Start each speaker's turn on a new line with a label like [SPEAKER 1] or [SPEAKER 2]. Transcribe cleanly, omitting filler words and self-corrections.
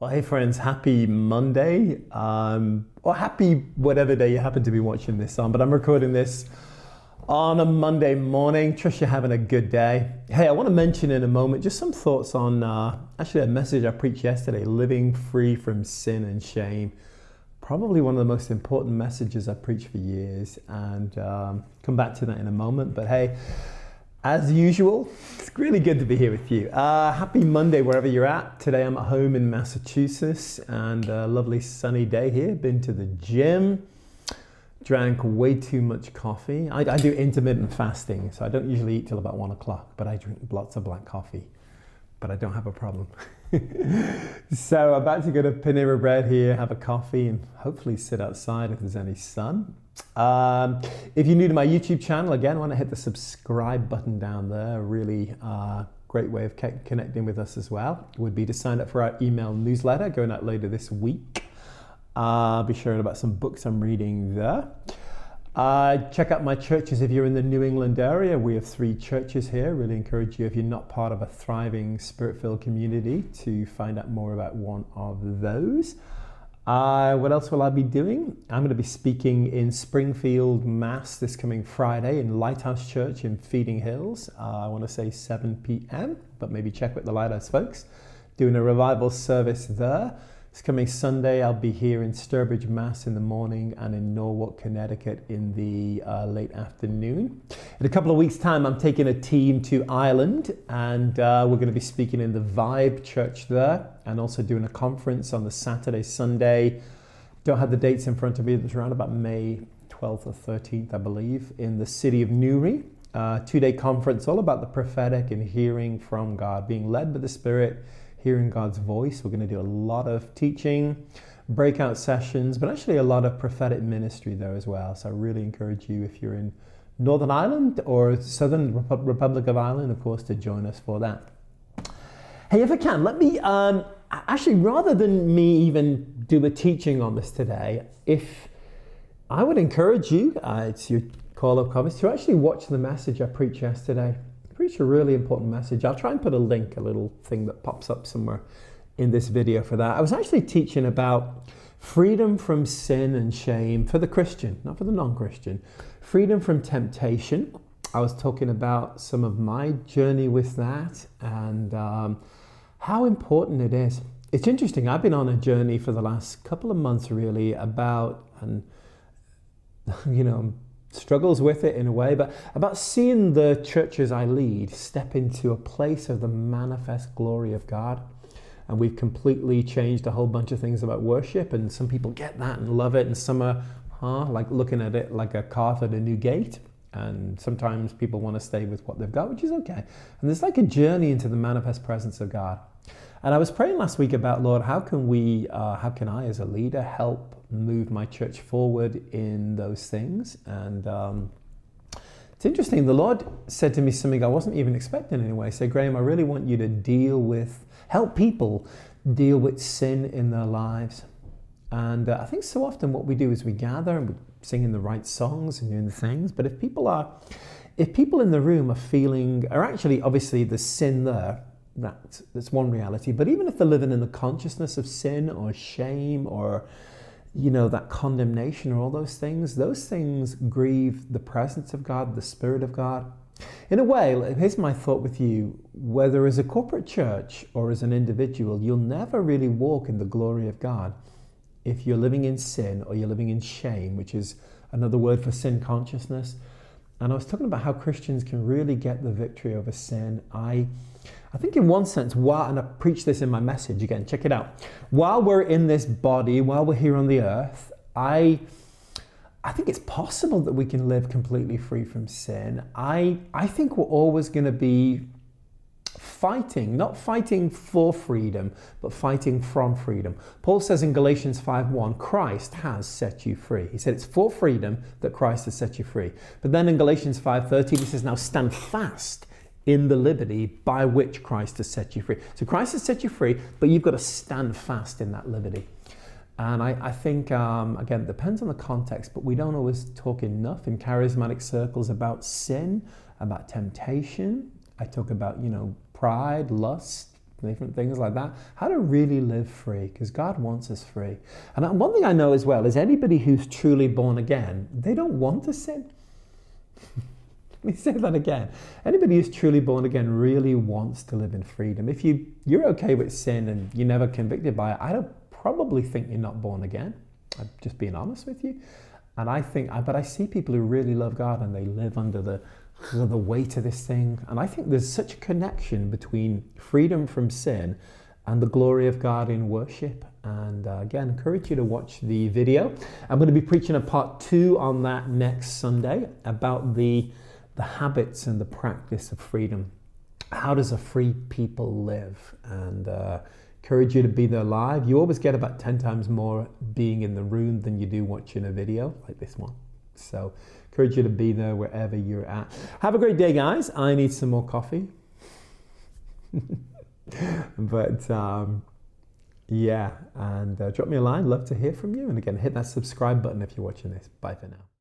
[SPEAKER 1] Well, hey friends, happy Monday, or happy whatever day you happen to be watching this on, but I'm recording this on a Monday morning. Trust you're having a good day. Hey, I want to mention in a moment just some thoughts on actually a message I preached yesterday, living free from sin and shame. Probably one of the most important messages I've preached for years, and come back to that in a moment. But hey, as usual, it's really good to be here with you. Happy Monday wherever you're at. Today I'm at home in Massachusetts and a lovely sunny day here. Been to the gym, drank way too much coffee. I do intermittent fasting, so I don't usually eat till about 1 o'clock, but I drink lots of black coffee, but I don't have a problem. So I'm about to go to Panera Bread here, have a coffee, and hopefully sit outside if there's any sun. If you're new to my YouTube channel, again, I want to hit the subscribe button down there. A really great way of connecting with us as well would be to sign up for our email newsletter going out later this week. I'll be sharing about some books I'm reading there. Check out my churches if you're in the New England area. We have 3 churches here. Really encourage you, if you're not part of a thriving spirit-filled community, to find out more about one of those. What else will I be doing? I'm going to be speaking in Springfield, Mass this coming Friday in Lighthouse Church in Feeding Hills. I want to say 7 p.m., but maybe check with the Lighthouse folks. Doing a revival service there. This coming Sunday, I'll be here in Sturbridge, Mass in the morning and in Norwalk, Connecticut in the late afternoon. In a couple of weeks' time, I'm taking a team to Ireland, and we're going to be speaking in the Vibe Church there and also doing a conference on the Saturday, Sunday. Don't have the dates in front of me. It's around about May 12th or 13th, I believe, in the city of Newry. 2-day conference all about the prophetic and hearing from God, being led by the Spirit, hearing God's voice. We're going to do a lot of teaching, breakout sessions, but actually a lot of prophetic ministry there as well. So I really encourage you, if you're in Northern Ireland or Southern Republic of Ireland, of course, to join us for that. Hey, if I can, let me, actually, rather than me even do a teaching on this today, if I would encourage you, it's your call of comments, to actually watch the message I preached yesterday. Preach a really important message. I'll try and put a link, a little thing that pops up somewhere in this video for that. I was actually teaching about freedom from sin and shame for the Christian, not for the non-Christian. Freedom from temptation. I was talking about some of my journey with that and how important it is. It's interesting. I've been on a journey for the last couple of months really about, and struggles with it in a way, but about seeing the churches I lead step into a place of the manifest glory of God. And we've completely changed a whole bunch of things about worship, and some people get that and love it, and some are like looking at it like a calf at a new gate. And sometimes people want to stay with what they've got, which is okay. And there's like a journey into the manifest presence of God. And I was praying last week about, Lord, how can I as a leader help move my church forward in those things? And it's interesting, the Lord said to me something I wasn't even expecting anyway. He said, Graham, I really want you to help people deal with sin in their lives. And I think so often what we do is we gather and we're singing the right songs and doing the things, but if people in the room are actually, obviously there's sin there, that's one reality. But even if they're living in the consciousness of sin or shame or, that condemnation or all those things grieve the presence of God, the Spirit of God. In a way, here's my thought with you. Whether as a corporate church or as an individual, you'll never really walk in the glory of God if you're living in sin or you're living in shame, which is another word for sin consciousness. And I was talking about how Christians can really get the victory over sin. I think in one sense, and I preach this in my message, again, check it out. While we're in this body, while we're here on the earth, I think it's possible that we can live completely free from sin. I think we're always going to be fighting, not fighting for freedom, but fighting from freedom. Paul says in Galatians 5:1, Christ has set you free. He said it's for freedom that Christ has set you free. But then in Galatians 5:13, he says, now stand fast in the liberty by which Christ has set you free. So Christ has set you free, but you've got to stand fast in that liberty. And I think, again, it depends on the context, but we don't always talk enough in charismatic circles about sin, about temptation. I talk about, pride, lust, different things like that. How to really live free, because God wants us free. And one thing I know as well is anybody who's truly born again, they don't want to sin. Let me say that again. Anybody who's truly born again really wants to live in freedom. If you're okay with sin and you're never convicted by it, I don't probably think you're not born again. I'm just being honest with you. And but I see people who really love God and they live under the weight of this thing. And I think there's such a connection between freedom from sin and the glory of God in worship. And again, encourage you to watch the video. I'm going to be preaching a part 2 on that next Sunday about the habits and the practice of freedom. How does a free people live? And encourage you to be there live. You always get about 10 times more being in the room than you do watching a video like this one. So encourage you to be there wherever you're at. Have a great day, guys. I need some more coffee. But yeah, and drop me a line. Love to hear from you. And again, hit that subscribe button if you're watching this. Bye for now.